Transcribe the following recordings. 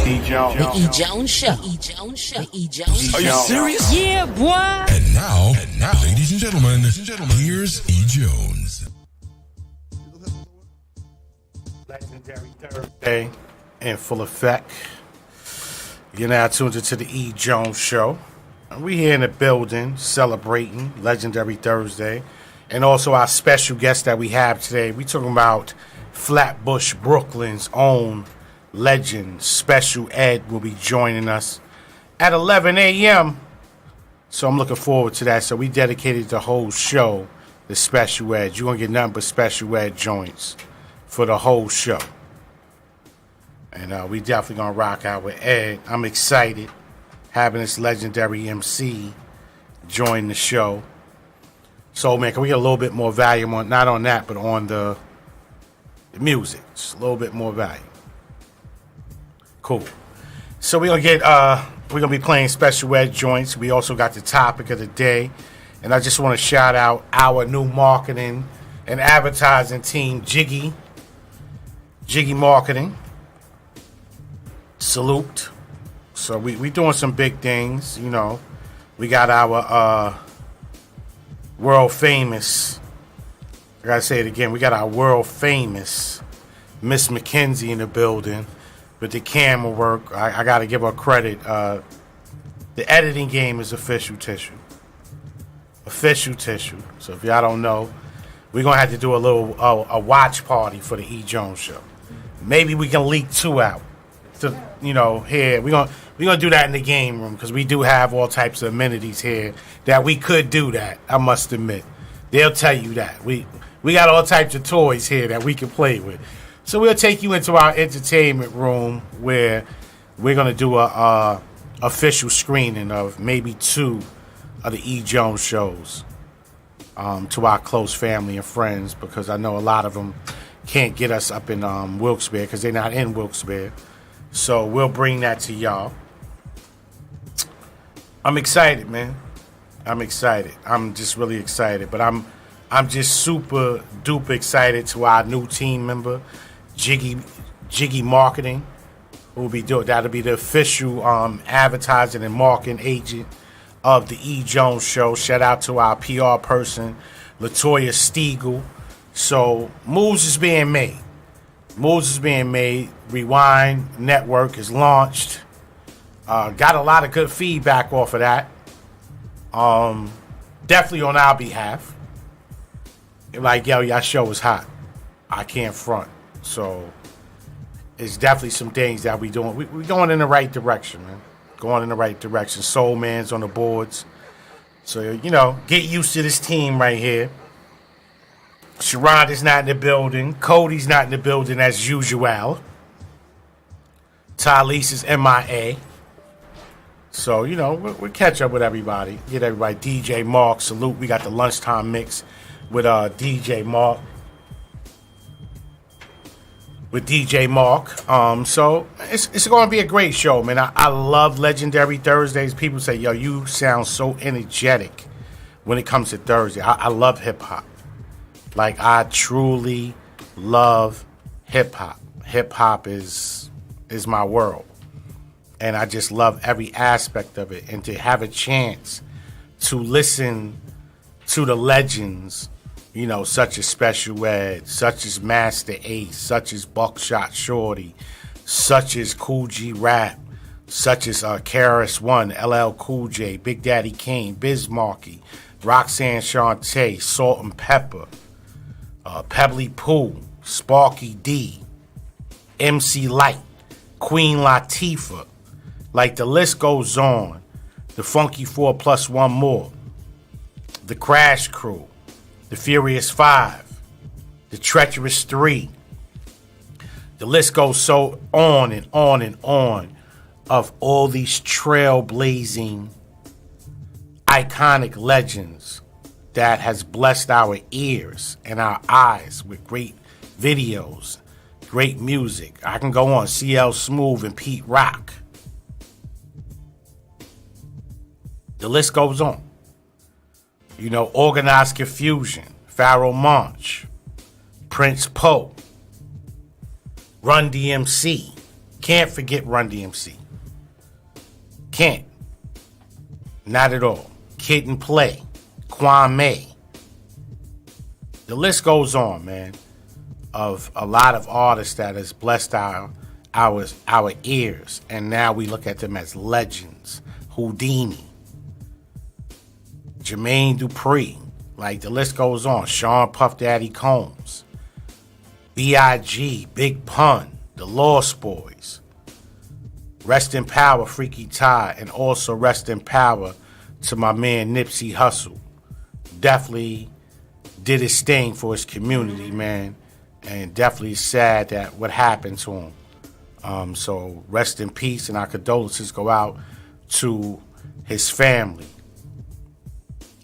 E.Jones. The E.Jones Show. The E.Jones Show. Are you serious? Yeah, boy. And now, ladies and gentlemen, here's E.Jones. Legendary Thursday in full effect. You're now tuned into the E.Jones Show. We here in the building celebrating Legendary Thursday. And also our special guest that we have today. We talking about Flatbush, Brooklyn's own legend, Special Ed, will be joining us at 11 a.m. So I'm looking forward to that. So we dedicated the whole show to Special Ed. You're going to get nothing but Special Ed joints for the whole show. And we definitely going to rock out with Ed. I'm excited having this legendary MC join the show. So, man, can we get a little bit more volume on, not on that, but on the music? Just a little bit more volume. Cool. So we're gonna be playing Special Ed joints. We also got the topic of the day, and I just want to shout out our new marketing and advertising team, Jiggy Marketing. Salute. So we doing some big things. You know, we got our world famous. I gotta say it again. We got our world famous Miss McKenzie in the building. With the camera work, I got to give her credit. The editing game is official tissue. Official tissue. So if y'all don't know, we're going to have to do a watch party for the E.Jones Show. Maybe we can leak 2 out. To, here. We're gonna do that in the game room because we do have all types of amenities here that we could do that, I must admit. They'll tell you that. We got all types of toys here that we can play with. So we'll take you into our entertainment room where we're going to do a official screening of maybe 2 of the E.Jones shows to our close family and friends, because I know a lot of them can't get us up in Wilkes-Barre because they're not in Wilkes-Barre. So we'll bring that to y'all. I'm excited, man. I'm excited. I'm just really excited. But I'm just super duper excited to our new team member, Jiggy Marketing, who will be doing that'll be the official advertising and marketing agent of the E.Jones Show. Shout out to our PR person, Latoya Stiegel. So moves is being made. Rewind Network is launched. Got a lot of good feedback off of that. Definitely on our behalf. Like, yo, y'all show is hot. I can't front. So it's definitely some things that we doing. We're going in the right direction, man. Going in the right direction. Soul Man's on the boards. So, get used to this team right here. Sharonda's not in the building. Cody's not in the building as usual. Talise is MIA. So, we'll catch up with everybody. Get everybody. DJ Mark, salute. We got the lunchtime mix with DJ Mark. So it's going to be a great show, man. I love Legendary Thursdays. People say, yo, you sound so energetic when it comes to Thursday. I love hip-hop. Like, I truly love hip-hop. Hip-hop is my world. And I just love every aspect of it. And to have a chance to listen to the legends, such as Special Ed, such as Master Ace, such as Buckshot Shorty, such as Cool G Rap, such as KRS-One, LL Cool J, Big Daddy Kane, Biz Markie, Roxanne Shante, Salt and Pepper, Pebbly Pooh, Sparky D, MC Light, Queen Latifah. Like, the list goes on. The Funky 4 plus 1 more. The Crash Crew. The Furious 5, the Treacherous 3. The list goes so on and on and on of all these trailblazing, iconic legends that has blessed our ears and our eyes with great videos, great music. I can go on. CL Smooth and Pete Rock. The list goes on. Organized Confusion, Pharoah Monch, Prince Poe, Run DMC, Can't forget Run DMC. Can't. Not at all. Kid and Play. Kwame. The list goes on, man, of a lot of artists that has blessed our ears, and now we look at them as legends. Houdini, Jermaine Dupri, like the list goes on. Sean Puff Daddy Combs, B.I.G., Big Pun, The Lost Boys. Rest in power, Freaky Ty, and also rest in power to my man Nipsey Hussle. Definitely did his thing for his community, man, and definitely sad that what happened to him. So rest in peace, and our condolences go out to his family.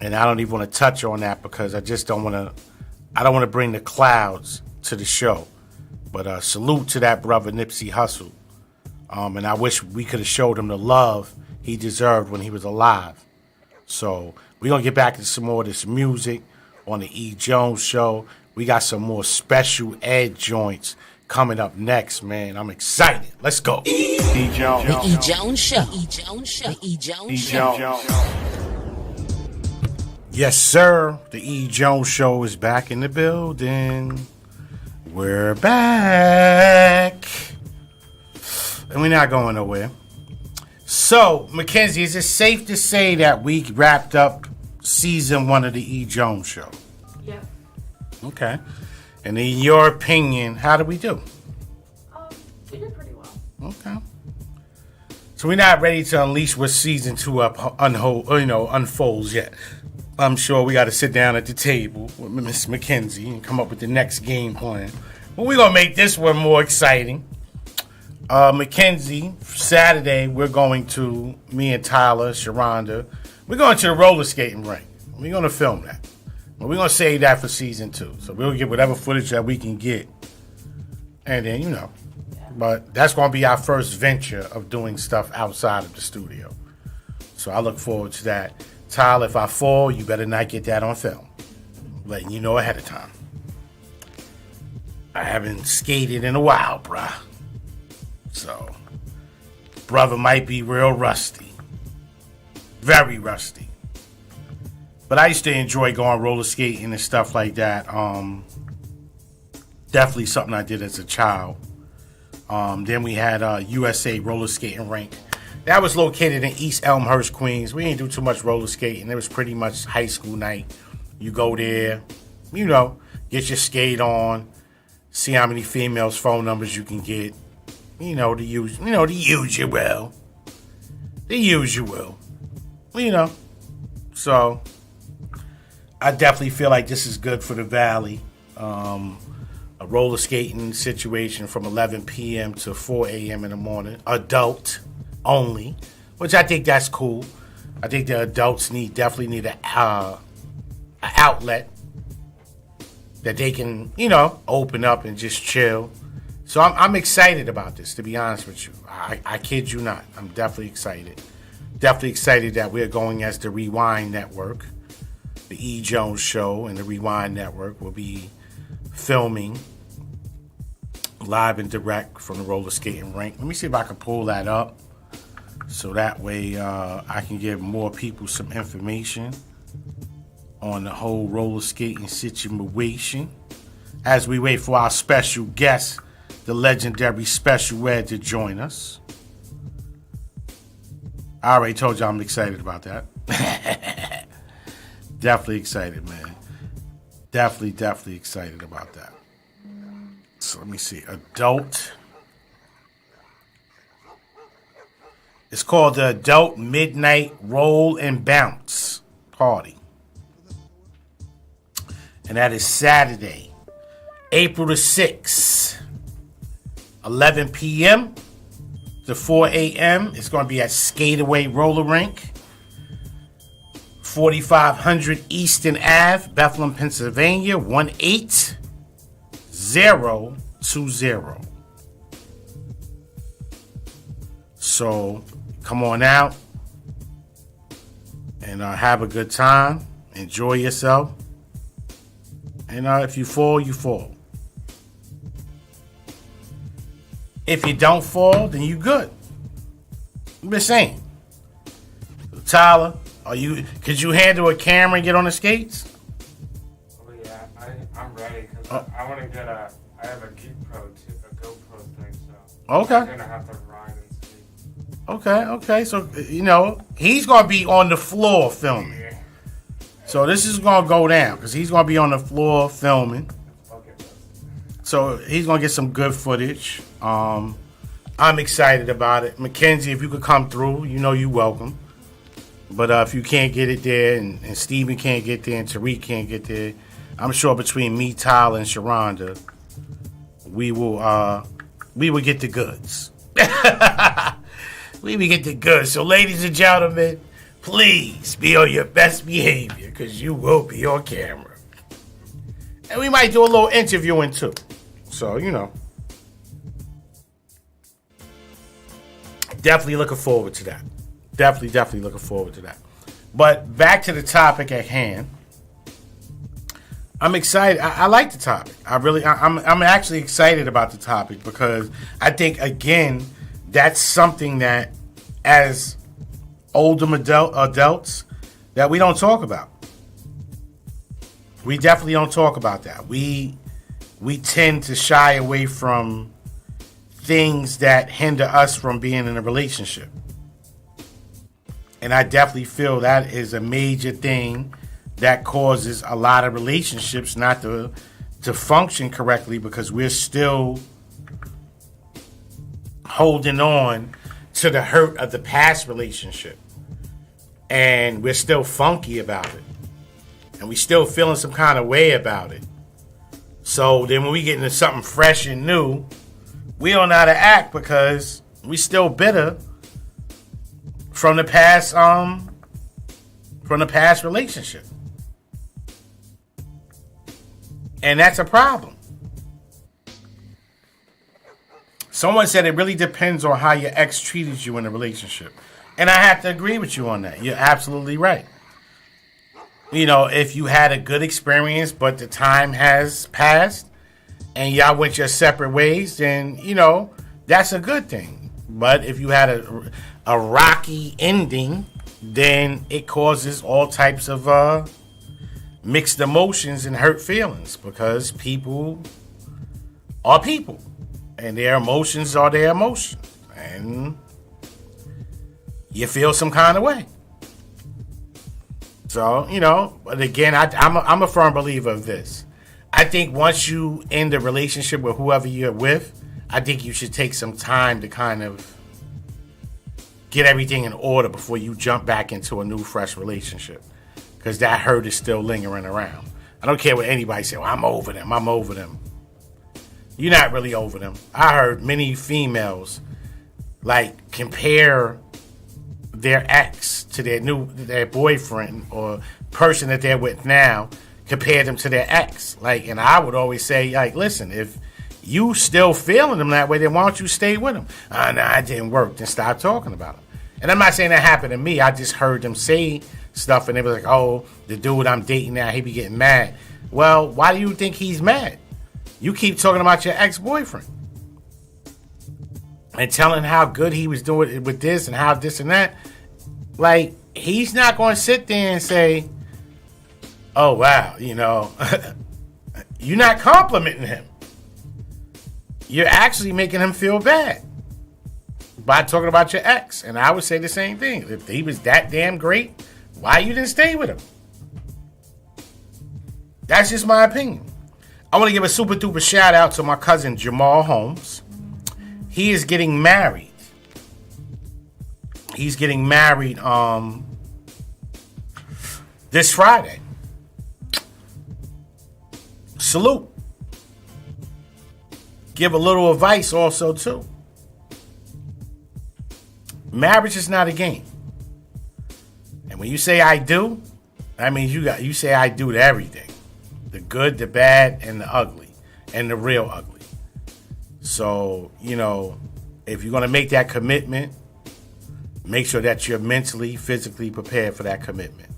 And I don't even want to touch on that because I don't want to bring the clouds to the show. But salute to that brother Nipsey Hussle. And I wish we could have showed him the love he deserved when he was alive. So we're going to get back to some more of this music on the E.Jones show. We got some more special ed joints coming up next, man. I'm excited. Let's go. E.Jones. The E.Jones show. E.Jones show. The E.Jones show. Yes, sir. The E.Jones show is back in the building. We're back. And we're not going nowhere. So, Mackenzie, is it safe to say that we wrapped up season 1 of the E.Jones show? Yeah. Okay. And in your opinion, how did we do? We did pretty well. Okay. So we're not ready to unleash what season 2 unfolds yet. I'm sure we got to sit down at the table with Miss Mackenzie and come up with the next game plan. But we're going to make this one more exciting. Mackenzie, Saturday, we're going to, me and Tyler, Sharonda, we're going to the roller skating rink. We're going to film that. But we're going to save that for season 2. So we'll get whatever footage that we can get. And then, But that's going to be our first venture of doing stuff outside of the studio. So I look forward to that. Tyler, if I fall, you better not get that on film. Letting you know ahead of time. I haven't skated in a while, bruh. So, brother might be real rusty. Very rusty. But I used to enjoy going roller skating and stuff like that. Definitely something I did as a child. Then we had USA roller skating rink. That was located in East Elmhurst, Queens. We didn't do too much roller skating. It was pretty much high school night. You go there, get your skate on, see how many females' phone numbers you can get. The usual. So, I definitely feel like this is good for the Valley. A roller skating situation from 11 p.m. to 4 a.m. in the morning. Adult only, which I think that's cool. I think the adults definitely need an outlet that they can, open up and just chill. So I'm excited about this, to be honest with you. I kid you not. I'm definitely excited. Definitely excited that we're going as the Rewind Network. The E.Jones show and the Rewind Network will be filming live and direct from the roller skating rink. Let me see if I can pull that up so that way I can give more people some information on the whole roller skating situation as we wait for our special guest, the legendary Special Ed, to join us. I already told you I'm excited about that. Definitely excited, man. Definitely excited about that. So let me see. Adult. It's called the Adult Midnight Roll and Bounce Party. And that is Saturday, April the 6th, 11 p.m. to 4 a.m. It's going to be at Skateaway Roller Rink, 4500 Eastern Ave, Bethlehem, Pennsylvania, 18020. So come on out and have a good time. Enjoy yourself. And if you fall, you fall. If you don't fall, then you good. I'm just saying. Tyler, could you handle a camera and get on the skates? Oh yeah, I'm ready because I want to get I have a GoPro thing, so Okay. I'm gonna have to ride and skate. Okay. So he's gonna be on the floor filming. Yeah. So this is gonna go down because he's gonna be on the floor filming. Okay. So he's gonna get some good footage. I'm excited about it. Mackenzie, if you could come through, you're welcome. But if you can't get it there, and Steven can't get there, and Tariq can't get there, I'm sure between me, Tyler, and Sharonda, we will get the goods. We will get the goods. So, ladies and gentlemen, please be on your best behavior, because you will be on camera. And we might do a little interviewing too. So, definitely looking forward to that. Definitely looking forward to that. But back to the topic at hand. I'm excited. I like the topic. I'm actually excited about the topic because I think, again, that's something that as older adults that we don't talk about. We definitely don't talk about that. We tend to shy away from things that hinder us from being in a relationship. And I definitely feel that is a major thing that causes a lot of relationships not to function correctly because we're still holding on to the hurt of the past relationship. And we're still funky about it. And we still feeling some kind of way about it. So then when we get into something fresh and new, we don't know how to act because we still bitter from the past relationship. And that's a problem. Someone said it really depends on how your ex treated you in a relationship. And I have to agree with you on that. You're absolutely right. If you had a good experience, but the time has passed and y'all went your separate ways, then, that's a good thing. But if you had a rocky ending, then it causes all types of mixed emotions and hurt feelings because people are people and their emotions are their emotions and you feel some kind of way. So, but again, I'm a firm believer of this. I think once you end a relationship with whoever you're with, I think you should take some time to kind of get everything in order before you jump back into a new, fresh relationship. Because that hurt is still lingering around. I don't care what anybody say. Well, I'm over them. You're not really over them. I heard many females compare their ex to their boyfriend or person that they're with now, compare them to their ex. And I would always say, listen, if you still feeling them that way, then why don't you stay with them? No, it didn't work. Then stop talking about them. And I'm not saying that happened to me. I just heard them say stuff and they were like, oh, the dude I'm dating now, he be getting mad. Well, why do you think he's mad? You keep talking about your ex-boyfriend and telling how good he was doing with this and how this and that. He's not going to sit there and say, oh, wow, you're not complimenting him. You're actually making him feel bad by talking about your ex. And I would say the same thing. If he was that damn great, why you didn't stay with him? That's just my opinion. I want to give a super duper shout out to my cousin Jamal Holmes. He is getting married. He's getting married this Friday. Salute. Give a little advice also too. Marriage is not a game. And when you say I do, that means you say I do to everything. The good, the bad, and the ugly. And the real ugly. So, if you're going to make that commitment, make sure that you're mentally, physically prepared for that commitment.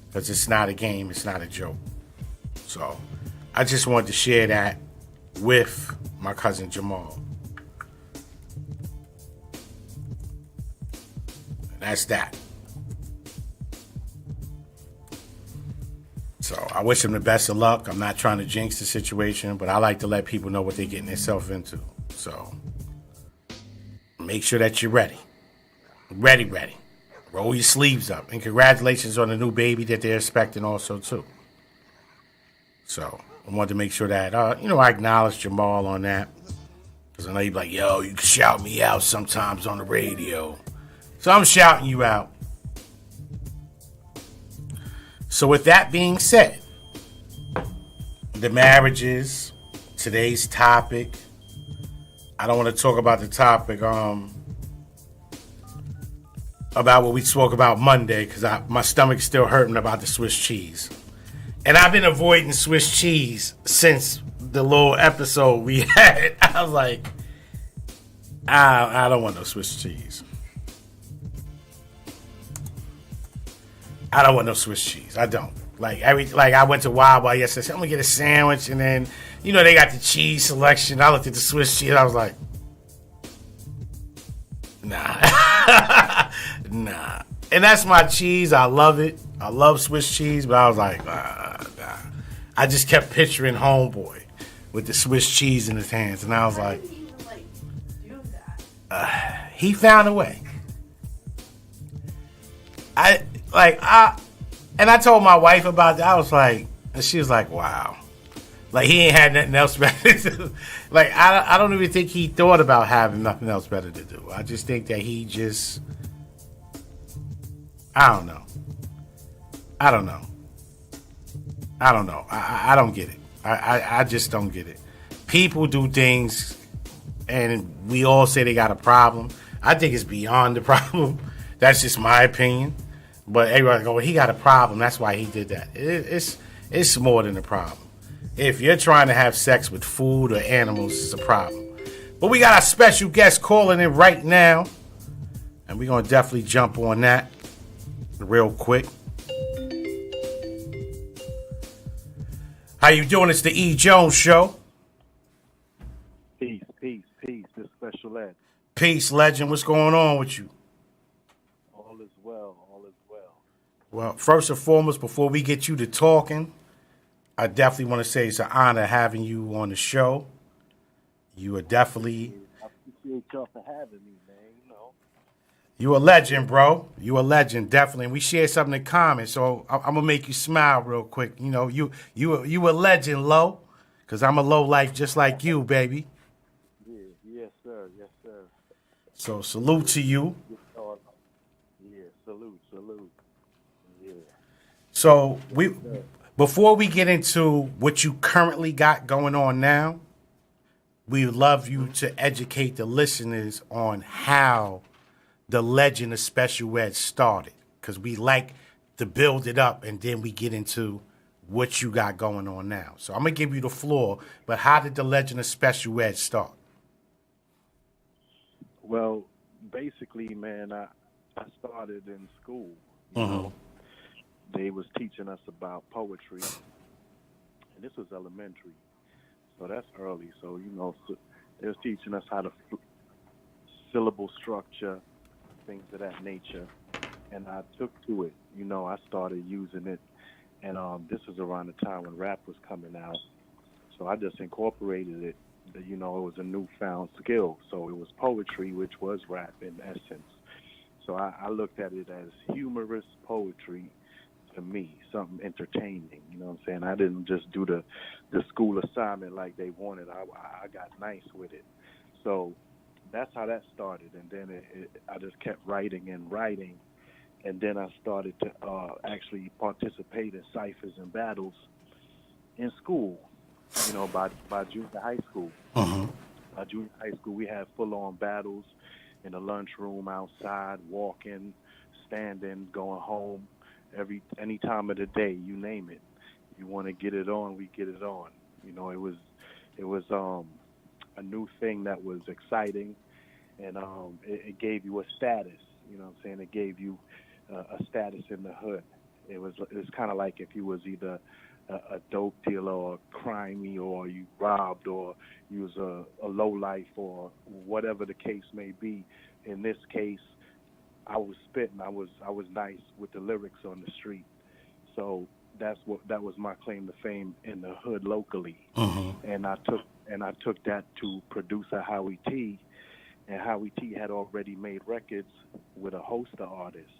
Because it's not a game, it's not a joke. So, I just wanted to share that with my cousin Jamal. That's that. So I wish him the best of luck. I'm not trying to jinx the situation, but I like to let people know what they're getting themselves into. So make sure that you're ready. Ready. Roll your sleeves up. And congratulations on the new baby that they're expecting also, too. So I wanted to make sure that, I acknowledge Jamal on that. Because I know you're like, yo, you can shout me out sometimes on the radio. So I'm shouting you out. So with that being said, the marriages, today's topic. I don't want to talk about the topic about what we spoke about Monday because my stomach's still hurting about the Swiss cheese. And I've been avoiding Swiss cheese since the little episode we had. I was like, I don't want no Swiss cheese. I don't want no Swiss cheese. I don't. Like I went to Wawa yesterday. I said, I'm gonna get a sandwich, and then they got the cheese selection. I looked at the Swiss cheese. I was like, nah, nah. And that's my cheese. I love it. I love Swiss cheese, but I was like, nah. I just kept picturing Homeboy with the Swiss cheese in his hands, and I was like, How did he even, do that? He found a way. And I told my wife about that. I was like, and she was like, wow. Like, he ain't had nothing else better to do. Like, I don't even think he thought about having nothing else better to do. I just think that he just, I don't know. I don't get it. I just don't get it. People do things, and we all say they got a problem. I think it's beyond the problem. That's just my opinion. But everybody go, well, he got a problem. That's why he did that. It's more than a problem. If you're trying to have sex with food or animals, it's a problem. But we got our special guest calling in right now. And we're going to definitely jump on that real quick. How you doing? It's the E.Jones Show. Peace. This Special Ed. Peace, legend. What's going on with you? All is well. Well, first and foremost, before we get you to talking, I definitely want to say it's an honor having you on the show. You are definitely... I appreciate y'all for having me, man. You a legend, bro. You a legend, definitely. And we share something in common, so I'm going to make you smile real quick. You a legend, Lo, because I'm a low life just like you, baby. Yeah, yes, sir. So salute to you. Yeah, salute. Yeah. So before we get into what you currently got going on now, we would love you to educate the listeners on how the legend of Special Ed started, because we like to build it up and then we get into what you got going on now. So I'm going to give you the floor, but how did the legend of Special Ed start? Well, basically, man, I started in school. You know, they was teaching us about poetry, and this was elementary, so that's early. So, they was teaching us how to syllable structure, things of that nature, and I took to it. I started using it, and this was around the time when rap was coming out, so I just incorporated it. It was a newfound skill. So it was poetry, which was rap in essence. So I looked at it as humorous poetry to me, something entertaining. You know what I'm saying? I didn't just do the school assignment like they wanted. I got nice with it. So that's how that started. And then I just kept writing, and then I started to actually participate in ciphers and battles in school. By junior high school. By junior high school, we had full-on battles in the lunchroom, outside, walking, standing, going home, any time of the day, you name it. You want to get it on, we get it on. It was a new thing that was exciting, and it gave you a status. You know what I'm saying? It gave you a status in the hood. It was kind of like if you was either a dope dealer or crimey, or you robbed, or you was a low life, or whatever the case may be. In this case, I was spitting. I was nice with the lyrics on the street. So that was my claim to fame in the hood locally. And I took that to producer Howie Tee, and Howie Tee had already made records with a host of artists,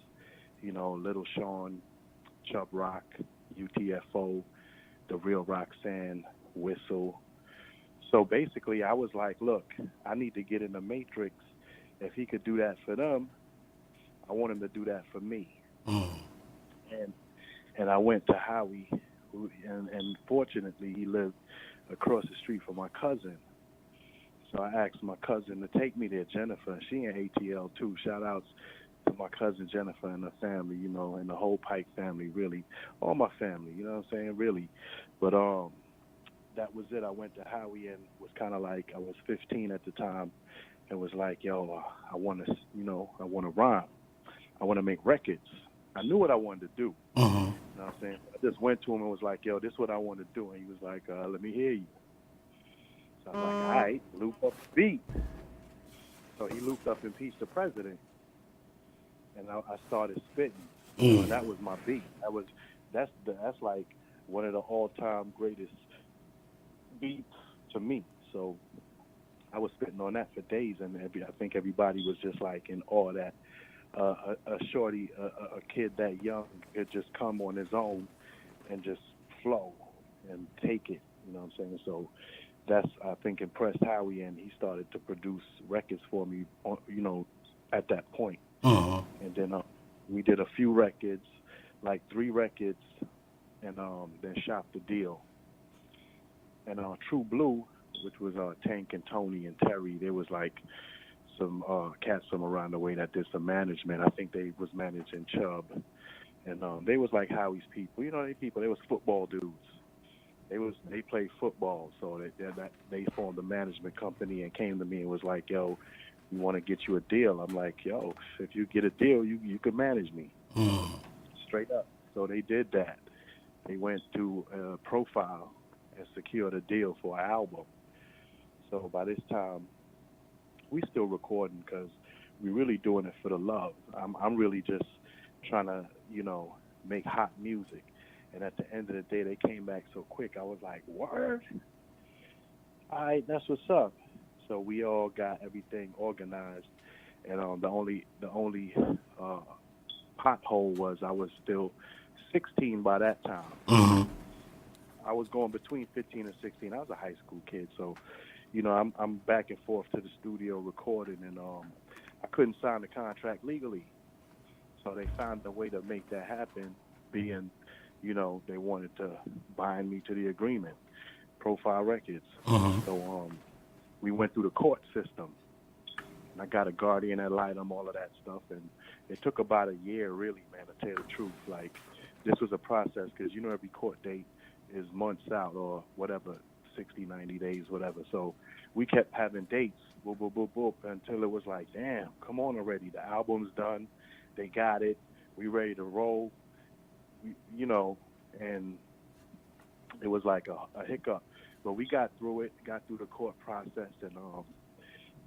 Little Sean, Chubb Rock, UTFO, The Real Roxanne, Whistle. So basically, I was like, look, I need to get in the Matrix. If he could do that for them, I want him to do that for me. And I went to Howie, and fortunately, he lived across the street from my cousin. So I asked my cousin to take me there, Jennifer. She in ATL too. Shout outs to my cousin Jennifer and her family, and the whole Pike family, really. All my family, you know what I'm saying, really. But that was it. I went to Howie and was kind of like, I was 15 at the time, and was like, yo, I want to rhyme. I want to make records. I knew what I wanted to do. You know what I'm saying? I just went to him and was like, yo, this is what I want to do. And he was like, let me hear you. So I'm like, all right, loop up the beat. So he looped up Impeach the President. And I started spitting. And that was my beat. That's like one of the all-time greatest beats to me. So I was spitting on that for days, and I think everybody was just like in awe that a shorty, a kid that young could just come on his own and just flow and take it. You know what I'm saying? So that's, I think, impressed Howie, and he started to produce records for me, at that point. And then we did a few records, like 3 records, and then shot the deal. And True Blue, which was Tank and Tony and Terry, there was like some cats from around the way that did some management. I think they was managing Chubb, and they was like Howie's people. They was football dudes. They played football, so they formed a management company and came to me and was like, yo, we want to get you a deal. I'm like, yo, if you get a deal, you could manage me. Straight up. So they did that. They went to Profile and secured a deal for an album. So by this time, we still recording because we're really doing it for the love. I'm really just trying to, make hot music. And at the end of the day, they came back so quick. I was like, word? All right, that's what's up. So we all got everything organized. And the only pothole was I was still 16 by that time. I was going between 15 and 16. I was a high school kid, so I'm back and forth to the studio recording, and I couldn't sign the contract legally. So they found a way to make that happen, being, they wanted to bind me to the agreement, Profile Records. So we went through the court system, and I got a guardian ad litem, all of that stuff, and it took about a year, really, man, to tell the truth. Like, this was a process, because, every court date is months out or whatever, 60, 90 days, whatever. So we kept having dates, boop, boop, boop, boop, until it was like, damn, come on already. The album's done. They got it. We ready to roll, and it was like a hiccup. But we got through it, got through the court process, and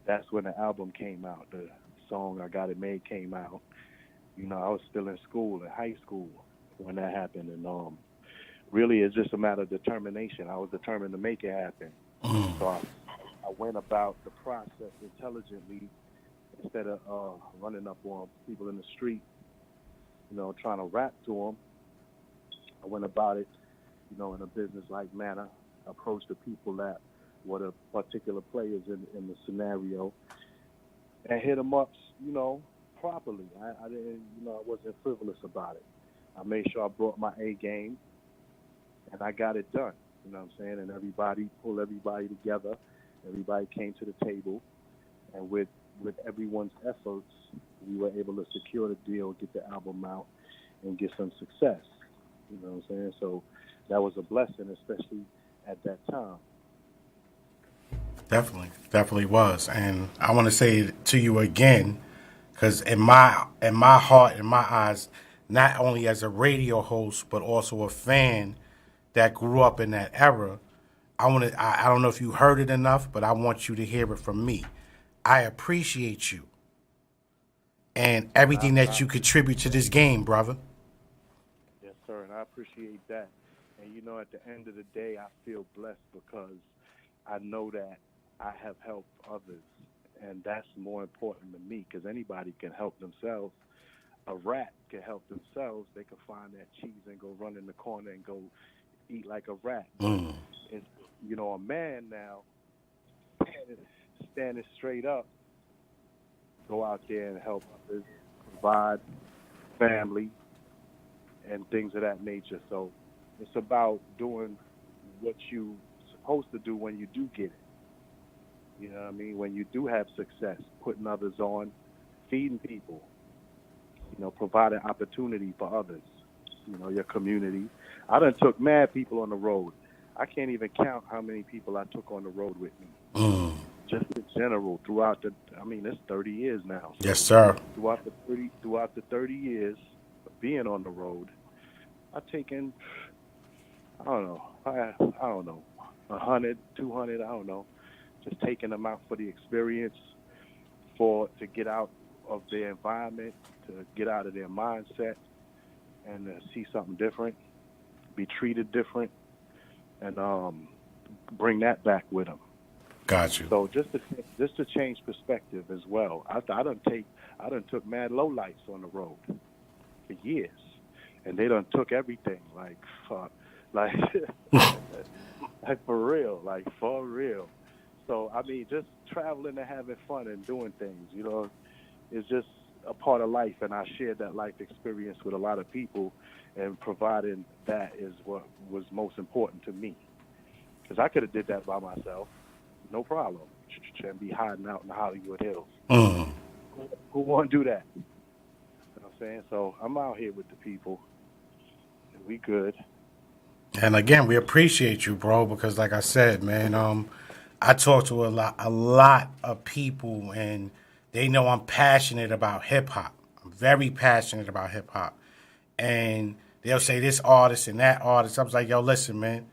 that's when the album came out. The song I Got It Made came out. I was still in school, in high school, when that happened, and really, it's just a matter of determination. I was determined to make it happen. So I went about the process intelligently instead of running up on people in the street, trying to rap to them. I went about it, in a business-like manner, approached the people that were the particular players in the scenario, and hit them up, properly. I didn't, I wasn't frivolous about it. I made sure I brought my A game, and I got it done, you know what I'm saying? And everybody pulled everybody together. Everybody came to the table, and with everyone's efforts, we were able to secure the deal, get the album out, and get some success. You know what I'm saying? So that was a blessing, especially at that time. Definitely was. And I want to say it to you again, because in my heart, in my eyes, not only as a radio host, but also a fan that grew up in that era, I don't know if you heard it enough, but I want you to hear it from me. I appreciate you. and everything that you contribute to this game, brother. Yes, sir, and I appreciate that. And you know, at the end of the day, I feel blessed because I know that I have helped others, and that's more important to me because anybody can help themselves. A rat can help themselves. They can find that cheese and go run in the corner and go eat like a rat. Mm. And, you know, a man now, standing straight up, go out there and help others, provide family, and things of that nature. So it's about doing what you're supposed to do when you do get it. You know what I mean? When you do have success, putting others on, feeding people, you know, providing opportunity for others, you know, your community. I done took mad people on the road. I can't even count how many people I took on the road with me. Mm. Just in general, throughout it's 30 years now. So Yes, sir. Throughout the 30 years of being on the road, I've taken, I don't know, 100, 200, I don't know. Just taking them out for the experience, to get out of their environment, to get out of their mindset, and see something different, be treated different, and bring that back with them. Got you. So just to change perspective as well. I done took mad lowlights on the road for years, and they done took everything like like for real. So I mean, just traveling and having fun and doing things, you know, is just a part of life, and I shared that life experience with a lot of people, and providing that is what was most important to me, because I could have did that by myself, no problem, and be hiding out in the Hollywood Hills. Mm. Who want to do that? You know what I'm saying? So I'm out here with the people, and we good. And again, we appreciate you, bro, because like I said, man, I talk to a lot of people, and they know I'm passionate about hip hop. I'm very passionate about hip hop, and they'll say this artist and that artist. I was like, yo, listen, man,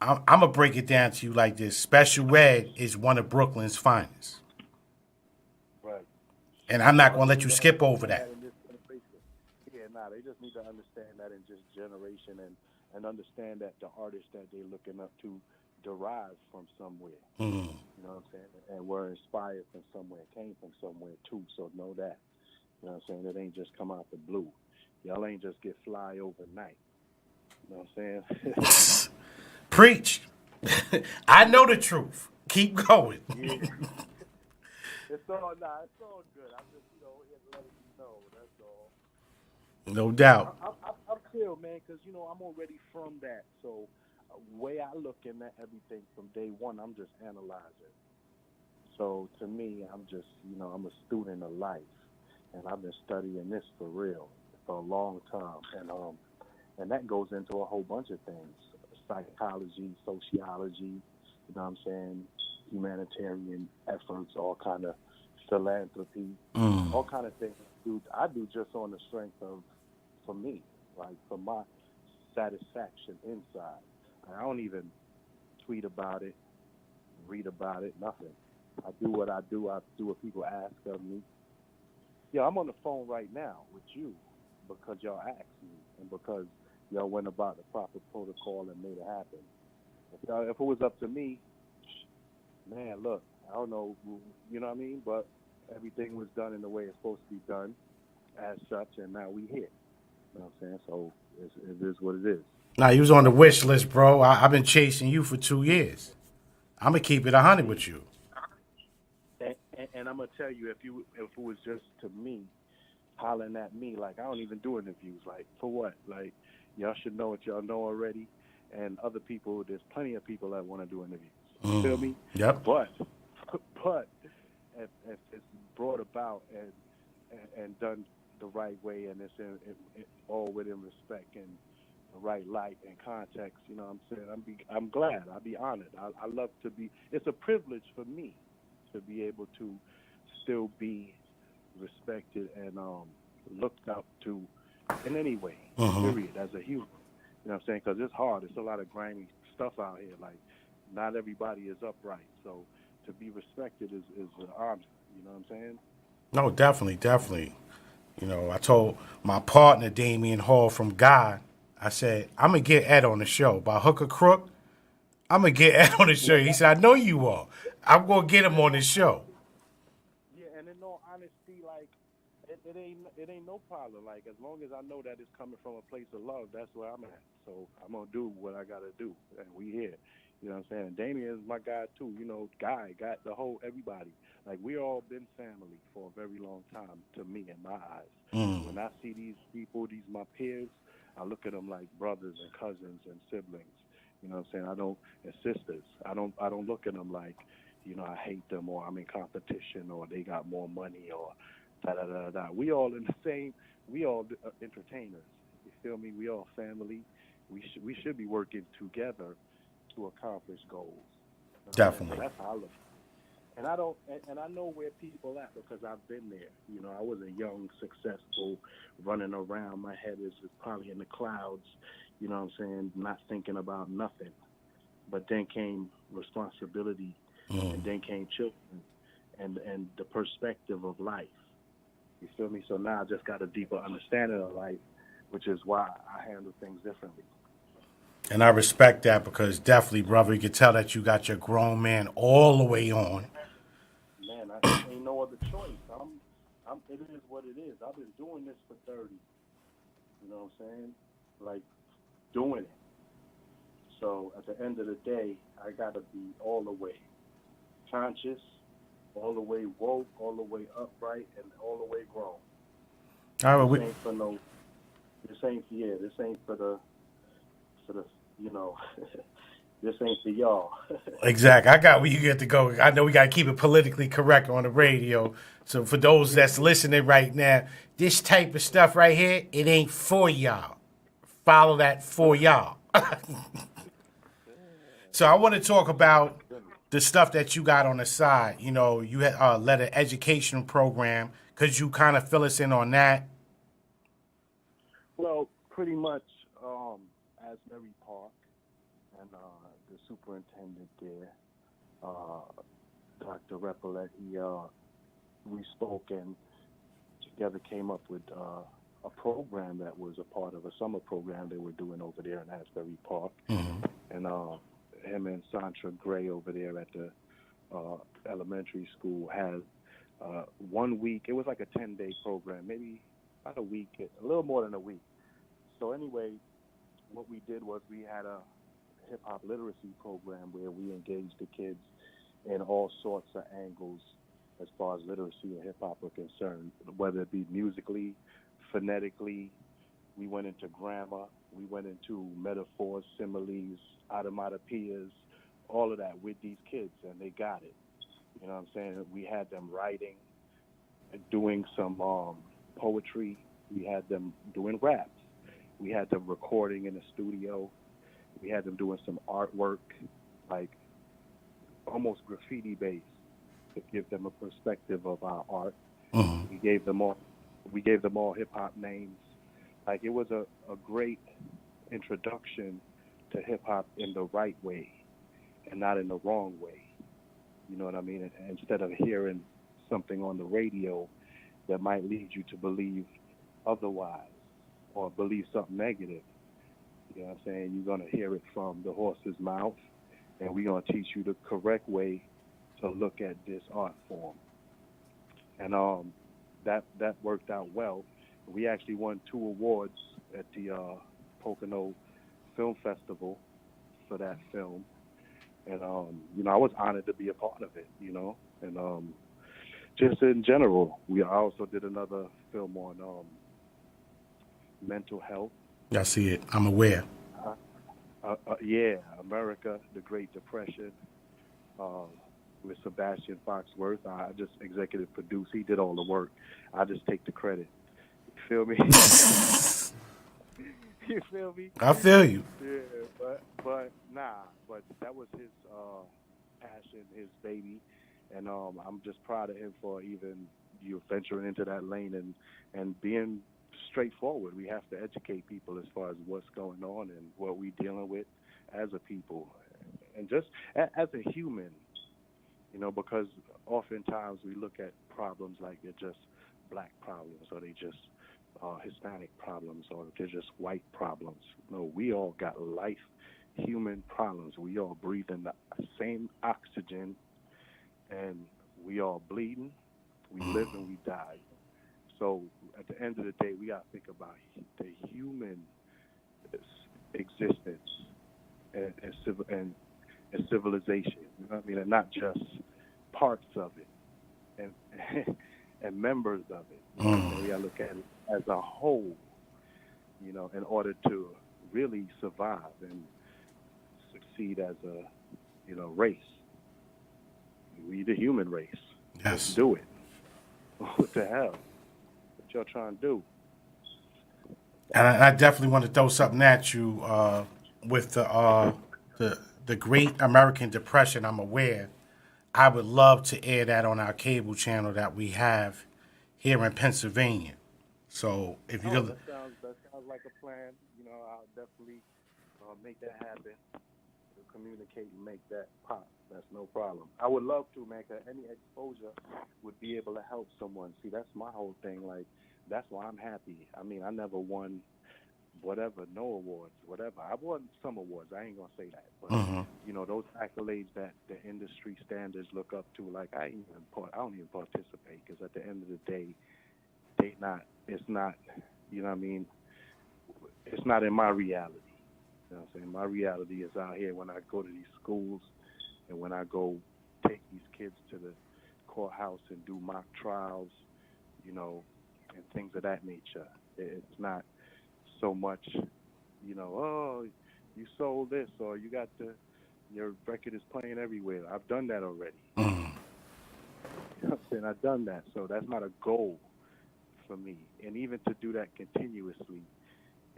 I'm gonna break it down to you like this. Special Ed is one of Brooklyn's finest, Right. and I'm not gonna let you skip over that. Yeah, they just need to understand that in just generation, and understand that the artists that they're looking up to derive from somewhere. Mm. You know what I'm saying? And were inspired from somewhere, came from somewhere too. So know that. You know what I'm saying? It ain't just come out the blue. Y'all ain't just get fly overnight. You know what I'm saying? Preach. I know the truth. Keep going. Yeah. It's all good. I'm just, letting you know. That's all. No doubt. I'm chill, man, because, I'm already from that. So, way I looking at everything from day one, I'm just analyzing. So, to me, I'm just, I'm a student of life. And I've been studying this for real for a long time. And that goes into a whole bunch of things. Psychology, sociology, you know what I'm saying, humanitarian efforts, all kind of philanthropy, all kind of things. I do just on the strength of, for me, like for my satisfaction inside. I don't even tweet about it, read about it, nothing. I do what I do. I do what people ask of me. Yeah, I'm on the phone right now with you because y'all asked me and because y'all went about the proper protocol and made it happen. If it was up to me, man, look, I don't know, you know what I mean? But everything was done in the way it's supposed to be done as such, and now we here. You know what I'm saying? So it is what it is. Now, you was on the wish list, bro. I've been chasing you for 2 years. I'm going to keep it 100 with you. And I'm going to tell you, if it was just to me, hollering at me, like, I don't even do interviews. Like, for what? Like, y'all should know what y'all know already. And other people, there's plenty of people that want to do interviews. You feel me? Yep. But if it's brought about and done the right way, and it's all within respect and the right light and context, you know what I'm saying? I'm glad. I'll be honored. I love to be. It's a privilege for me to be able to still be respected and looked up to in any way, period, as a human. You know what I'm saying? Because it's hard. It's a lot of grimy stuff out here. Like, not everybody is upright. So to be respected is an honor. You know what I'm saying? No, definitely, definitely. You know, I told my partner Damian Hall from God, I said, I'm gonna get Ed on the show. By hook or crook, I'm gonna get Ed on the show. He said, I know you are. I'm gonna get him on the show. Yeah, and in all honesty, like it ain't no problem. Like as long as I know that it's coming from a place of love, that's where I'm at. So I'm gonna do what I gotta do, and we here. You know what I'm saying? And Damien is my guy too. You know, guy got the whole everybody. Like we all been family for a very long time to me in my eyes. When I see these people, these my peers, I look at them like brothers and cousins and siblings. You know what I'm saying? I don't and sisters. I don't look at them like I hate them or I'm in competition or they got more money or da da da da. We all in the same. We all entertainers. You feel me? We all family. We should be working together to accomplish goals. You know what I'm saying? So Definitely. that's how I look. And I don't, and I know where people at because I've been there. I was a young, successful, running around. My head is probably in the clouds. You know what I'm saying? Not thinking about nothing. But then came responsibility, and then came children, and the perspective of life. You feel me? So now I just got a deeper understanding of life, which is why I handle things differently. And I respect that because definitely, brother, you can tell that you got your grown man all the way on. Man, ain't no other choice. It is what it is. I've been doing this for 30. You know what I'm saying? Like doing it. So at the end of the day, I gotta be all the way conscious, all the way woke, all the way upright, and all the way grown. All right, This ain't for no. This ain't for yeah. This ain't for the. You know. This ain't for y'all. exactly. I got where you get to go. I know we got to keep it politically correct on the radio. So for those that's listening right now, this type of stuff right here, it ain't for y'all. Follow that for y'all. So I want to talk about the stuff that you got on the side. You know, you had led an education program. Could you kind of fill us in on that? Well, pretty much Asbury Park and the superintendent there, Dr. Repollet, we spoke and together came up with a program that was a part of a summer program they were doing over there in Asbury Park. And him and Sandra Gray over there at the elementary school had 1 week. It was like a 10-day program, maybe about a week, a little more than a week. So anyway, what we did was we had a hip-hop literacy program where we engaged the kids in all sorts of angles as far as literacy and hip-hop are concerned, whether it be musically, phonetically. We went into grammar. We went into metaphors, similes, automatopoeias, all of that with these kids, and they got it. You know what I'm saying? We had them writing, doing some poetry. We had them doing raps. We had them recording in the studio. We had them doing some artwork, like almost graffiti based, to give them a perspective of our art. We gave them all hip hop names. Like it was a great introduction to hip hop in the right way and not in the wrong way. You know what I mean? And instead of hearing something on the radio that might lead you to believe otherwise or believe something negative. You know what I'm saying? You're going to hear it from the horse's mouth, and we're going to teach you the correct way to look at this art form. And that worked out well. We actually won 2 awards at the Pocono Film Festival for that film. And, I was honored to be a part of it, And just in general, I also did another film on mental health. I see it. I'm aware. Yeah, America, the Great Depression, with Sebastian Foxworth. I just executive produced. He did all the work. I just take the credit. You feel me? You feel me? I feel you. Yeah, but that was his passion, his baby, and I'm just proud of him for even venturing into that lane and being straightforward. We have to educate people as far as what's going on and what we're dealing with as a people, and just as a human. because oftentimes we look at problems like they're just black problems or they just Hispanic problems or they're just white problems. No, we all got human problems. We all breathe in the same oxygen, and we all bleeding. We live and we die. So at the end of the day, we got to think about the human existence and civilization. You know what I mean? And not just parts of it and members of it. We got to look at it as a whole, in order to really survive and succeed as a, race. We the human race. Yes. Let's do it. What the hell? What y'all trying to do? And I definitely want to throw something at you with the Great American Depression. I'm aware. I would love to air that on our cable channel that we have here in Pennsylvania. So if you that sounds like a plan. I'll definitely make that happen. Communicate and make that pop. That's no problem. I would love to, man, 'cause any exposure would be able to help someone. See, that's my whole thing. Like, that's why I'm happy. I mean, I never won no awards, whatever. I won some awards. I ain't gonna say that, but those accolades that the industry standards look up to, like I don't even participate because at the end of the day, it's not. You know what I mean? It's not in my reality. You know what I'm saying? My reality is out here when I go to these schools and when I go take these kids to the courthouse and do mock trials, and things of that nature. It's not so much, oh, you sold this or you got your record is playing everywhere. I've done that already. You know what I'm saying? I've done that. So that's not a goal for me. And even to do that continuously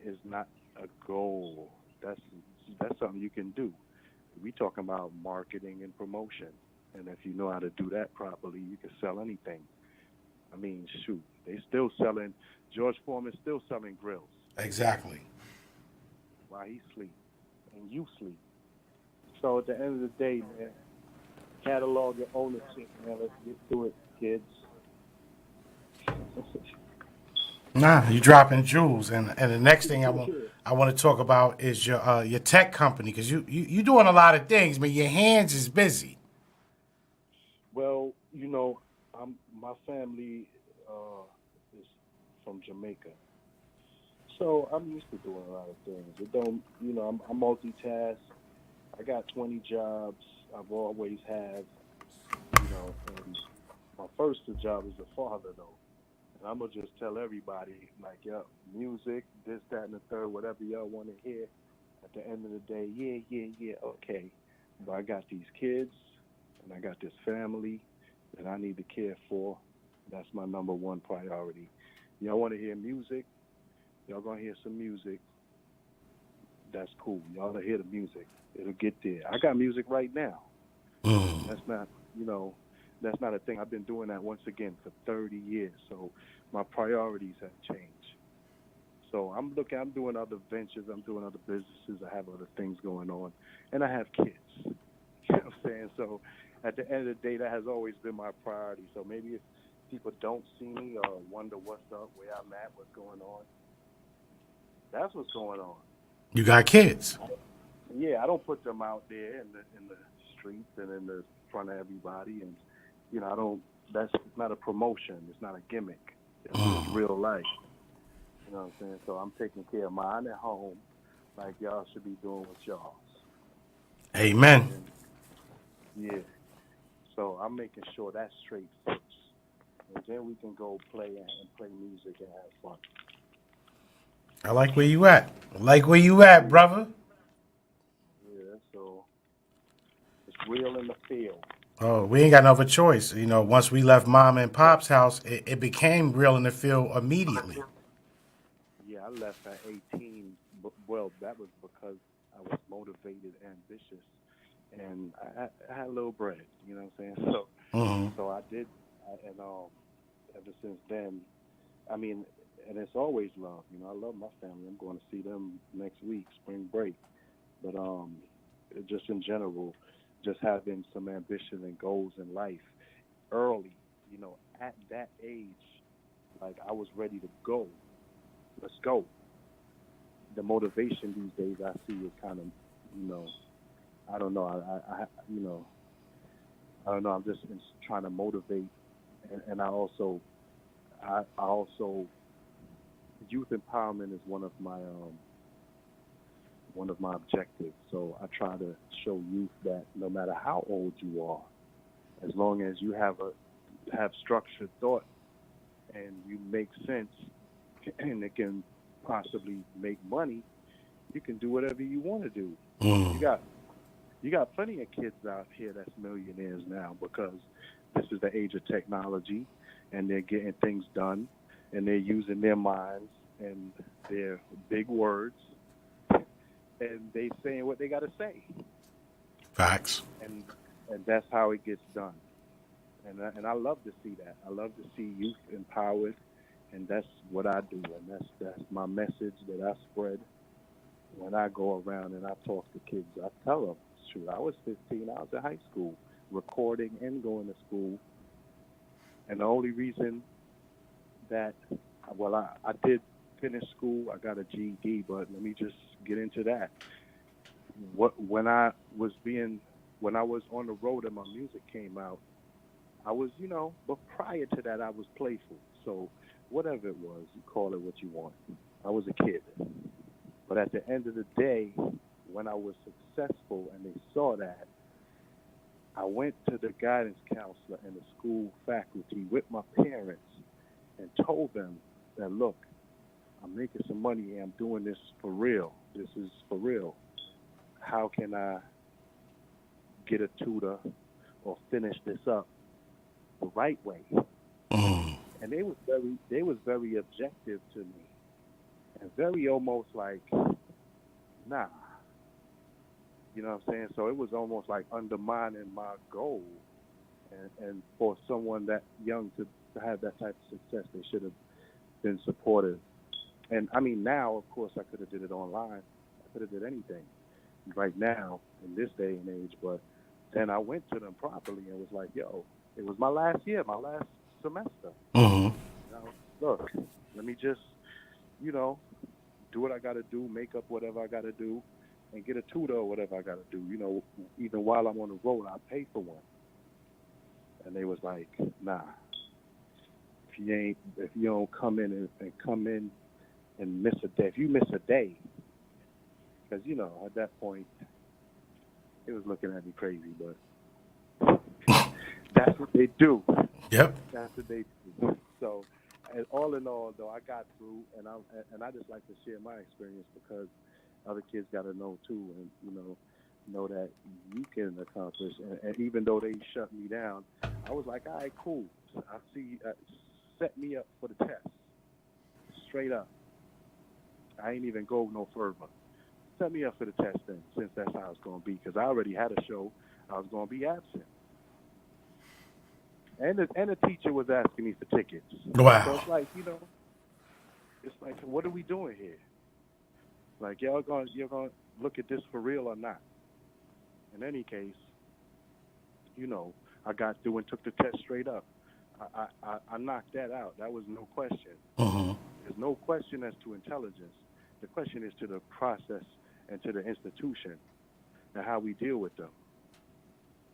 is not a goal. That's something you can do. We talking about marketing and promotion. And if you know how to do that properly, you can sell anything. I mean, shoot, they still selling, George Foreman's still selling grills. Exactly. While he sleep and you sleep. So at the end of the day, man, catalog your ownership, man. Let's get to it, kids. Nah, you're dropping jewels, and the next thing I want to talk about is your tech company because you doing a lot of things, but your hands is busy. Well, my family is from Jamaica, so I'm used to doing a lot of things. It don't, I'm multitask. I got 20 jobs. I've always had, and my first job is a father though. And I'm going to just tell everybody, like, music, this, that, and the third, whatever y'all want to hear. At the end of the day, yeah, okay. But I got these kids, and I got this family that I need to care for. That's my number one priority. Y'all want to hear music? Y'all going to hear some music. That's cool. Y'all to hear the music. It'll get there. I got music right now. That's not, that's not a thing. I've been doing that once again for 30 years. So my priorities have changed. So I'm doing other ventures. I'm doing other businesses. I have other things going on. And I have kids. You know what I'm saying? So at the end of the day, that has always been my priority. So maybe if people don't see me or wonder what's up, where I'm at, what's going on, that's what's going on. You got kids. Yeah, I don't put them out there in the streets and in the front of everybody. And that's not a promotion. It's not a gimmick. It's real life. You know what I'm saying? So I'm taking care of mine at home like y'all should be doing with y'all's. Amen. Yeah. So I'm making sure that's straight first. And then we can go play music and have fun. I like where you at. Brother. Yeah, so it's real in the field. Oh, we ain't got no other choice. Once we left Mom and Pop's house, it became real in the field immediately. Yeah, I left at 18. Well, that was because I was motivated, ambitious, and I had a little bread. You know what I'm saying? So I did, and ever since then, I mean, and it's always love. I love my family. I'm going to see them next week, spring break. But just in general, just having some ambition and goals in life early, at that age, like I was ready to go. Let's go. The motivation these days I see is kind of, I don't know. I don't know. I'm just trying to motivate, and I also, youth empowerment is one of my objectives. So I try to show youth that no matter how old you are, as long as you have structured thought and you make sense, and it can possibly make money, you can do whatever you want to do. You got plenty of kids out here that's millionaires now because this is the age of technology, and they're getting things done, and they're using their minds and their big words, and they saying what they got to say. Facts. And that's how it gets done. And I love to see that. I love to see youth empowered, and that's what I do, and that's my message that I spread when I go around and I talk to kids. I tell them, shoot, I was 15, I was in high school, recording and going to school, and the only reason that, I did finish school, I got a GED, but let me just get into that. When I was on the road and my music came out, I was, but prior to that, I was playful. So whatever it was, you call it what you want. I was a kid. But at the end of the day, when I was successful and they saw that, I went to the guidance counselor and the school faculty with my parents and told them that, look, I'm making some money and I'm doing this for real. This is for real. How can I get a tutor or finish this up the right way? And they was very objective to me, and very almost like, nah. You know what I'm saying? So it was almost like undermining my goal. And for someone that young to have that type of success, they should have been supportive. And I mean, now, of course, I could have did it online. I could have did anything right now in this day and age. But then I went to them properly and was like, yo, it was my last year, my last semester. Now, look, let me just, do what I got to do, make up whatever I got to do, and get a tutor or whatever I got to do. Even while I'm on the road, I'll pay for one. And they was like, nah, if you don't come in and miss a day, if you miss a day, because, at that point, it was looking at me crazy, but that's what they do. Yep. That's what they do. So, and all in all, though, I got through, and I just like to share my experience because other kids got to know too, and know that you can accomplish. And even though they shut me down, I was like, all right, cool. I see. Set me up for the test, straight up. I ain't even go no further. Set me up for the test then, since that's how it's gonna be. Because I already had a show. I was gonna be absent. And the teacher was asking me for tickets. Wow. So it's like, it's like, what are we doing here? Like, you're gonna look at this for real or not? In any case, I got through and took the test straight up. I knocked that out. That was no question. There's no question as to intelligence. The question is to the process and to the institution and how we deal with them.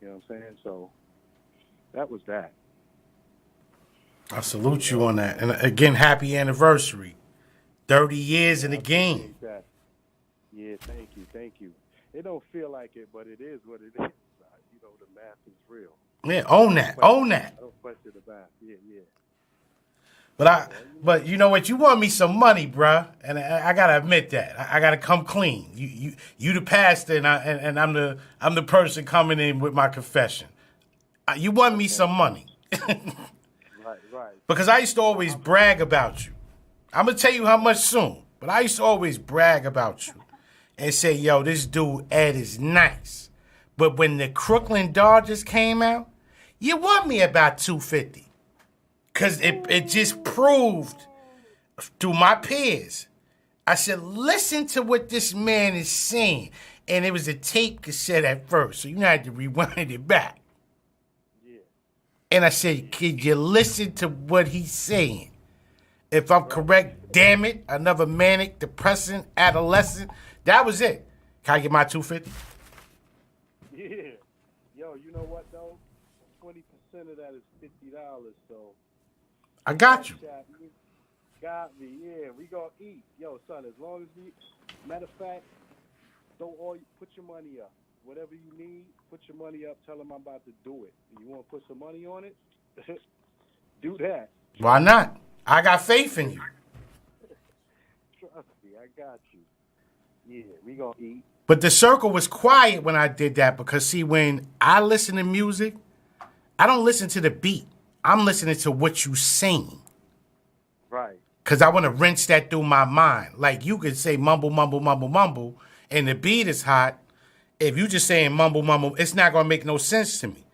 You know what I'm saying? So that was that. I salute you on that. And again, happy anniversary. 30 years in the game. Yeah, thank you. It don't feel like it, but it is what it is. The math is real. Yeah, own that. Own that. I don't question the math. Yeah. But you know what? You want me some money, bruh, and I gotta admit that. I gotta come clean. You the pastor, and I'm the person coming in with my confession. You want me some money. Right. Because I used to always brag about you. I'm going to tell you how much soon. But I used to always brag about you and say, yo, this dude Ed is nice. But when the Crooklyn Dodgers came out, you want me about $250. Because it just proved through my peers. I said, listen to what this man is saying. And it was a tape cassette at first, so you had to rewind it back. Yeah. And I said, could you listen to what he's saying? If I'm correct, damn it, another manic, depressing, adolescent. That was it. Can I get my $250? Yeah. Yo, you know what, though? 20% of that is $50, so. I got you. Got me, yeah. We gonna eat. Yo, son, as long as we, matter of fact, put your money up. Whatever you need, put your money up. Tell them I'm about to do it. You want to put some money on it? Do that. Why not? I got faith in you. Trust me, I got you. Yeah, we gonna eat. But the circle was quiet when I did that because, see, when I listen to music, I don't listen to the beat. I'm listening to what you sing. Right. Because I want to rinse that through my mind. Like, you could say mumble, mumble, mumble, mumble, and the beat is hot. If you just saying mumble, mumble, it's not going to make no sense to me.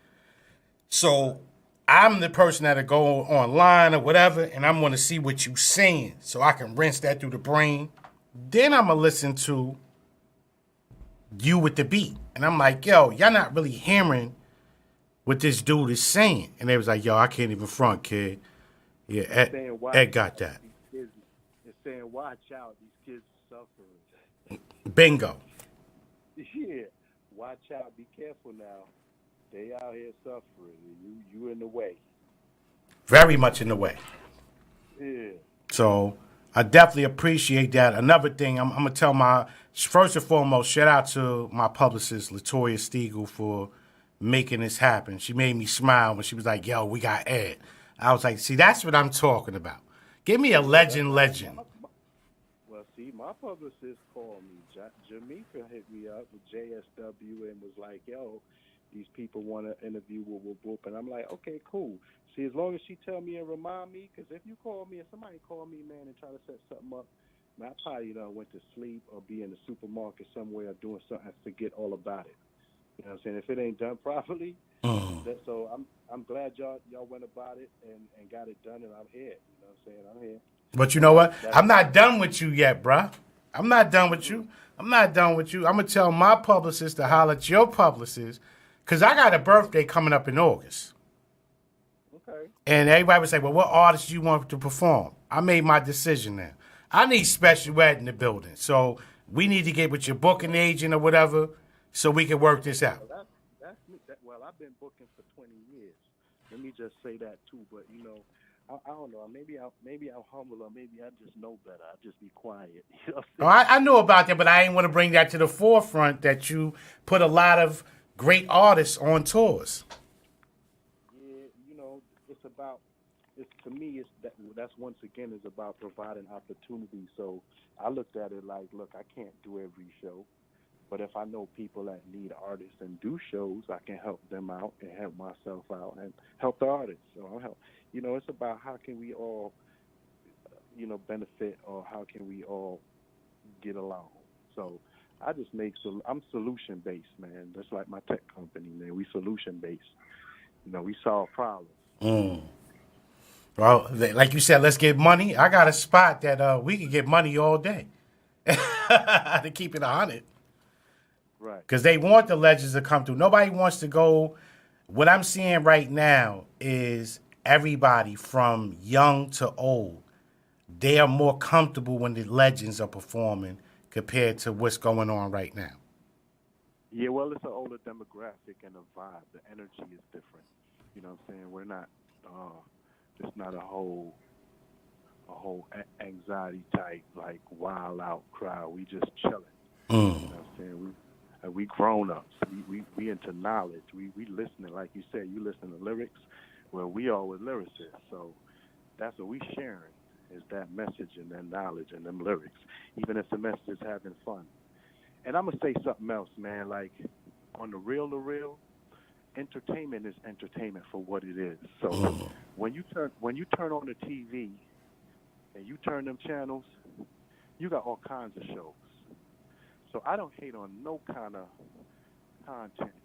So I'm the person that'll go online or whatever, and I'm going to see what you saying so I can rinse that through the brain. Then I'm going to listen to you with the beat. And I'm like, yo, y'all not really hearing what this dude is saying. And they was like, yo, I can't even front, kid. Yeah, Ed got that. It's saying, watch out, these kids are suffering. Bingo. Yeah, watch out, be careful now. They out here suffering. You in the way. Very much in the way. Yeah. So I definitely appreciate that. Another thing, I'm going to tell first and foremost, shout out to my publicist, Latoya Stiegel, for making this happen. She made me smile when she was like, yo, we got Ed. I was like, see, that's what I'm talking about. Give me a legend. Well, see, my publicist called me. Jamaica hit me up with JSW and was like, yo, these people want to interview with Whoop. And I'm like, okay, cool. See, as long as she tell me and remind me, because if you call me, if somebody call me, man, and try to set something up, man, I probably went to sleep or be in the supermarket somewhere doing something and forget all about it. You know what I'm saying? If it ain't done properly, so I'm glad y'all went about it and got it done, and I'm here. You know what I'm saying? I'm here. But you know what? I'm not done with you yet, bruh. I'm not done with you. I'm going to tell my publicist to holler at your publicist, because I got a birthday coming up in August. Okay. And everybody would say, well, what artist do you want to perform? I made my decision now. I need Special Ed in the building. So we need to get with your booking agent or whatever so we can work this out. That's me. Well, I've been booking for 20 years. Let me just say that, too. But, I don't know. Maybe I'm humble, or maybe I just know better. I just be quiet. You know what I'm saying? I know about that, but I ain't want to bring that to the forefront that you put a lot of great artists on tours. Yeah, to me, that's once again is about providing opportunity. So I looked at it like, look, I can't do every show, but if I know people that need artists and do shows, I can help them out and help myself out and help the artists. So I'll help. It's about how can we all, benefit, or how can we all get along. So I just I'm solution based, man. That's like my tech company, man. We solution based. We solve problems. Well, like you said, let's get money. I got a spot that we can get money all day to keep it 100. Right. Because they want the legends to come through. Nobody wants to go. What I'm seeing right now is everybody from young to old, they are more comfortable when the legends are performing compared to what's going on right now. Yeah, well, it's an older demographic and a vibe. The energy is different. You know what I'm saying? We're not, it's not a whole anxiety type, like wild out crowd. We just chilling. You know what I'm saying? We grown ups. We into knowledge. We listening, like you said. You listen to lyrics. Well, we always lyricists, so that's what we sharing is that message and that knowledge and them lyrics, even if the message is having fun. And I'm gonna say something else, man. Like on the real, entertainment is entertainment for what it is. So when you turn on the TV and you turn them channels, you got all kinds of shows. So I don't hate on no kind of content.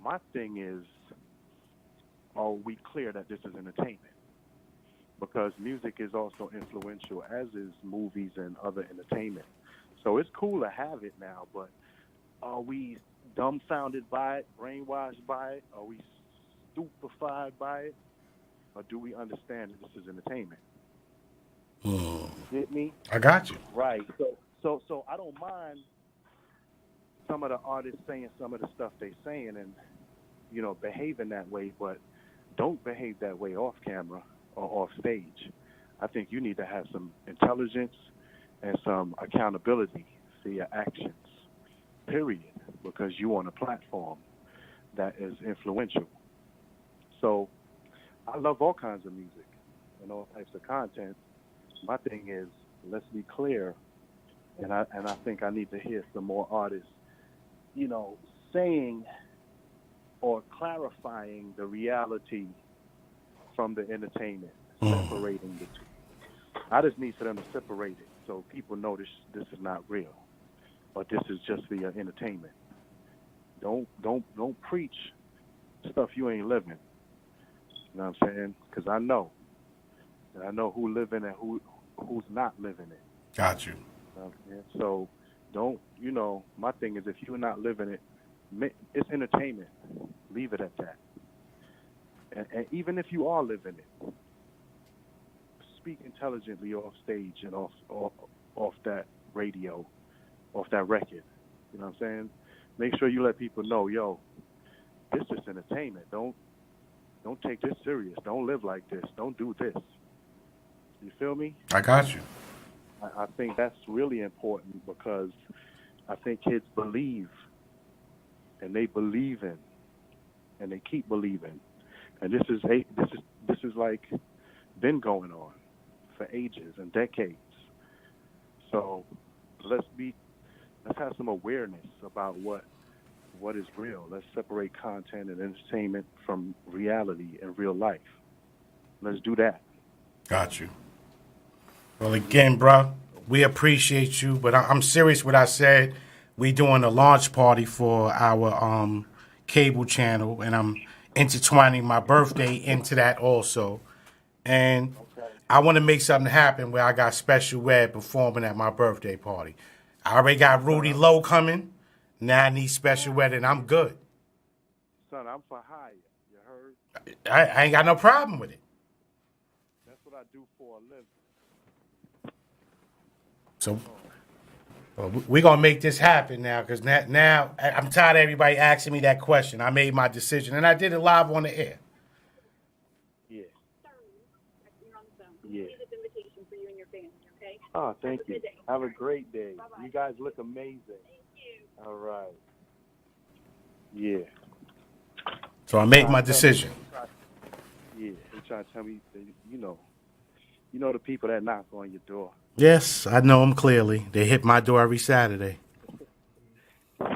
My thing is, are we clear that this is entertainment? because music is also influential, as is movies and other entertainment. So it's cool to have it now, but are we dumbfounded by it, brainwashed by it? Are we stupefied by it? Or do we understand that this is entertainment? Get me? I got you. Right. So I don't mind some of the artists saying some of the stuff they're saying and, behaving that way, but don't behave that way off camera or off stage. I think you need to have some intelligence and some accountability for your actions, period, because you're on a platform that is influential. So I love all kinds of music and all types of content. My thing is, let's be clear, and I think I need to hear some more artists, saying or clarifying the reality from the entertainment, separating the two. I just need for them to separate it so people know this is not real, or this is just for your entertainment. Don't preach stuff you ain't living. You know what I'm saying? Because I know who living and who's not living it. Got you. So don't, my thing is, if you're not living it, it's entertainment. Leave it at that. And even if you are living it, speak intelligently off stage and off that radio, off that record. You know what I'm saying? Make sure you let people know, yo, this is entertainment. Don't take this serious. Don't live like this. Don't do this. You feel me? I got you. I think that's really important because I think kids believe, and they believe in, and they keep believing, and this is like been going on for ages and decades. So let's have some awareness about what is real. Let's separate content and entertainment from reality and real life. Let's do that. Got you. Well, again, bro, we appreciate you, but I'm serious what I said. We doing a launch party for our cable channel, and I'm intertwining my birthday into that also. And I want to make something happen where I got Special Ed performing at my birthday party. I already got Rudy Lowe coming. Now I need Special Ed, and I'm good. Son, I'm for hire. You heard? I ain't got no problem with it. That's what I do for a living. So we're going to make this happen now, because now I'm tired of everybody asking me that question. I made my decision, and I did it live on the air. Yeah. You're on the phone. Yeah. This invitation for you and your family, okay? Oh, thank you. Good day. Have a great day. Bye-bye. You guys look amazing. Thank you. All right. Yeah. So I made my decision. Yeah. They trying to tell me, you know the people that knock on your door. Yes, I know them clearly. They hit my door every Saturday. Yeah,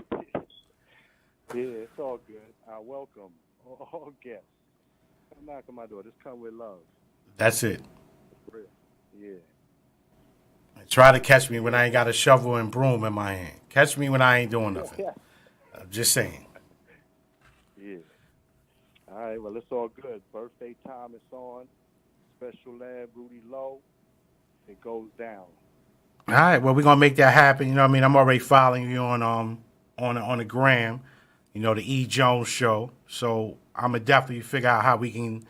it's all good. I welcome all guests. Come knock on my door. Just come with love. That's it. For real. Yeah. Try to catch me when I ain't got a shovel and broom in my hand. Catch me when I ain't doing nothing. I'm just saying. Yeah. All right, well, it's all good. Birthday time is on. Special Ed, Rudy Lowe. It goes down. All right, well, we're going to make that happen. You know what I mean? I'm already following you on the gram, the E.Jones show. So I'm going to definitely figure out how we can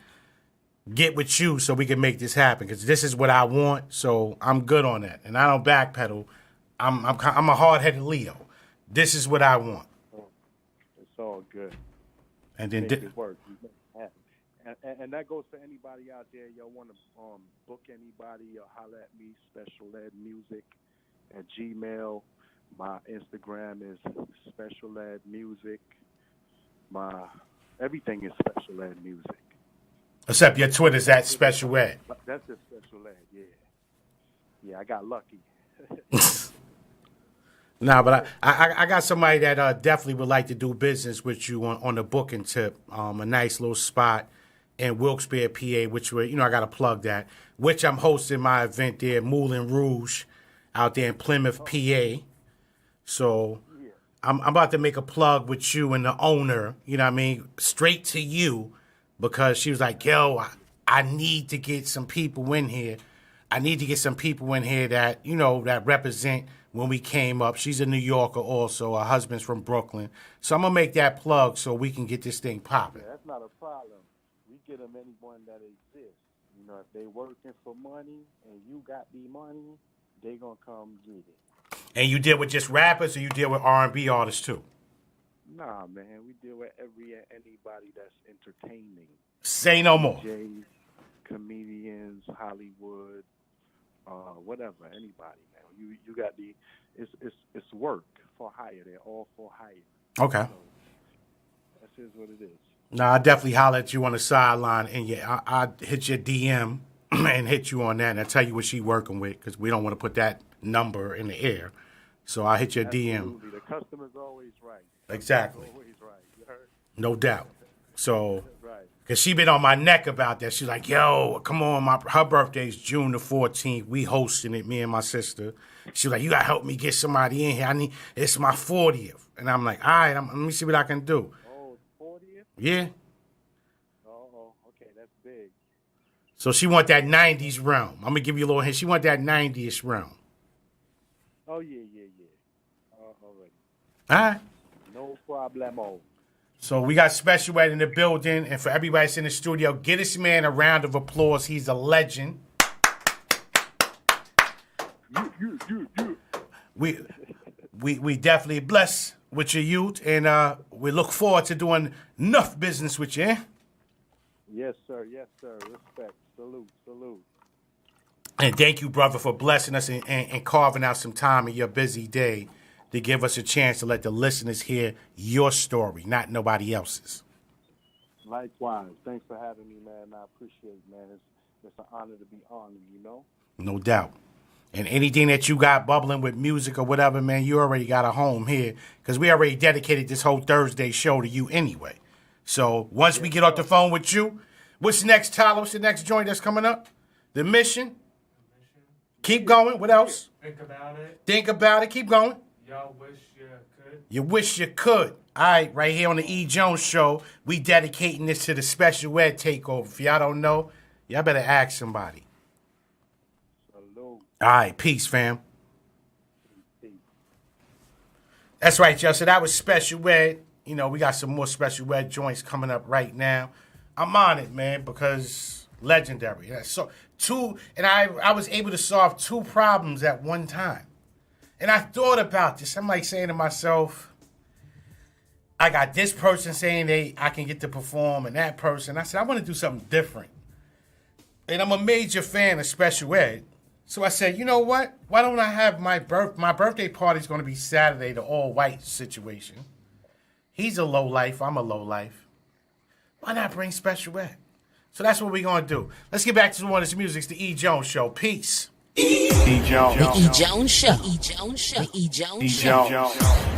get with you so we can make this happen, because this is what I want. So I'm good on that. And I don't backpedal. I'm a hard-headed Leo. This is what I want. It's all good. And then Make it work. You make it happen. And that goes for anybody out there. Y'all want to book anybody, or holler at me, Special Ed Music at Gmail. My Instagram is Special Ed Music. My everything is Special Ed Music. except your Twitter's at Special Ed. That's just Special Ed, yeah. Yeah, I got lucky. Nah, but I got somebody that definitely would like to do business with you on the booking tip. A nice little spot in Wilkes-Barre, PA, which I got to plug that, which I'm hosting my event there, Moulin Rouge, out there in Plymouth, PA. So I'm about to make a plug with you and the owner, you know what I mean, straight to you, because she was like, yo, I need to get some people in here. I need to get some people in here that, you know, that represent when we came up. She's a New Yorker also. Her husband's from Brooklyn. So I'm going to make that plug so we can get this thing popping. Yeah, that's not a problem. We get them anyone that exists. You know, if they working for money and you got the money, they going to come get it. And you deal with just rappers or you deal with R&B artists too? Nah, man. We deal with anybody that's entertaining. Say no more. DJs, comedians, Hollywood, whatever, anybody, man. You got it's work for hire. They're all for hire. Okay. So that is what it is. Nah, I definitely holler at you on the sideline, and yeah, I hit your DM and hit you on that, and I tell you what she working with, because we don't want to put that number in the air. So I hit your DM. Absolutely. The customer's always right. Exactly. Always right. You heard? No doubt. So, Right. because she been on my neck about that. She's like, yo, come on, her birthday's June the 14th. We hosting it, me and my sister. She's like, you got to help me get somebody in here. It's my 40th. And I'm like, all right, let me see what I can do. Oh, 40th? Yeah. Oh, okay, that's big. So she want that 90s realm. I'm going to give you a little hint. She want that 90s realm. Oh, yeah. Already. All right. No problemo. So we got Special Ed in the building. And for everybody that's in the studio, get this man a round of applause. He's a legend. We definitely blessed with your youth. And we look forward to doing enough business with you. Eh? Yes, sir. Respect. Salute. And thank you, brother, for blessing us and carving out some time in your busy day to give us a chance to let the listeners hear your story, not nobody else's. Likewise. Thanks for having me, man. I appreciate it, man. It's an honor to be on you, you know? No doubt. And anything that you got bubbling with music or whatever, man, you already got a home here, because we already dedicated this whole Thursday show to you anyway. So once we get off the phone with you, what's next, Tyler? What's the next joint that's coming up? The Mission? Keep going. What else? Think about it. Keep going. Y'all wish you could. You wish you could. All right, right here on the E.Jones show, we dedicating this to the Special Ed takeover. If y'all don't know, y'all better ask somebody. Salute. All right, peace, fam. That's right, y'all. So that was Special Ed. You know, we got some more Special Ed joints coming up right now. I'm on it, man, because legendary. Yeah, so I was able to solve 2 problems at one time. And I thought about this. I'm like saying to myself, I got this person saying I can get to perform, and that person. I said, I want to do something different. And I'm a major fan of Special Ed. So I said, you know what? Why don't I have my birthday party's going to be Saturday, the all-white situation. He's a low life. I'm a low life. Why not bring Special Ed? So that's what we're going to do. Let's get back to one of this music. It's the E.Jones Show. Peace. E-Jones. The E.Jones Show. E.Jones Show. E.Jones Show. E-Jones.